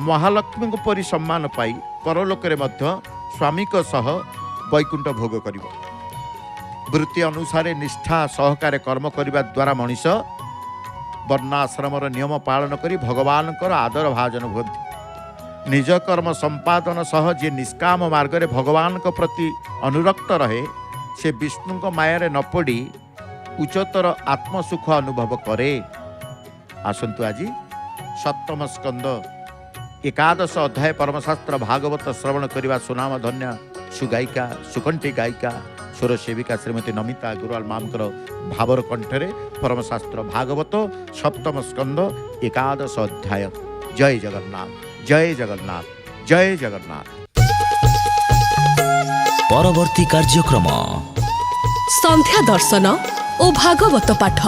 S1: महालक्ष्मी परि सम्मान पाई परलोकरे मध्य स्वामी सह वैकुंठ भोग करिब। वृत्ति अनुसार निष्ठा सहकारे कर्म करने द्वारा मनीष वर्णाश्रमर नियम पालन करी भगवान आदर भाजन भवती निज कर्म संपादन सह जे निष्काम मार्ग रे भगवान प्रति अनुरक्त रहे से विष्णु माया न पड़ी उच्चतर आत्मसुख अनुभव करे। आसंतु आज सप्तम स्कंद एकादश अध्याय परमशास्त्र भागवत श्रवण करने सुनाम धन्य सुगायिका सुकंठी गायिका स्वर सेविका श्रीमती नमिता गुरुवाल मामकर भावर कंठरे परमशास्त्र भागवत सप्तम स्कंद एकादश अध्याय। जय जगन्नाथ जय जगन्नाथ जय जगन्नाथ।
S2: परवर्ती कार्यक्रम
S3: संध्या दर्शन और भागवत पाठ।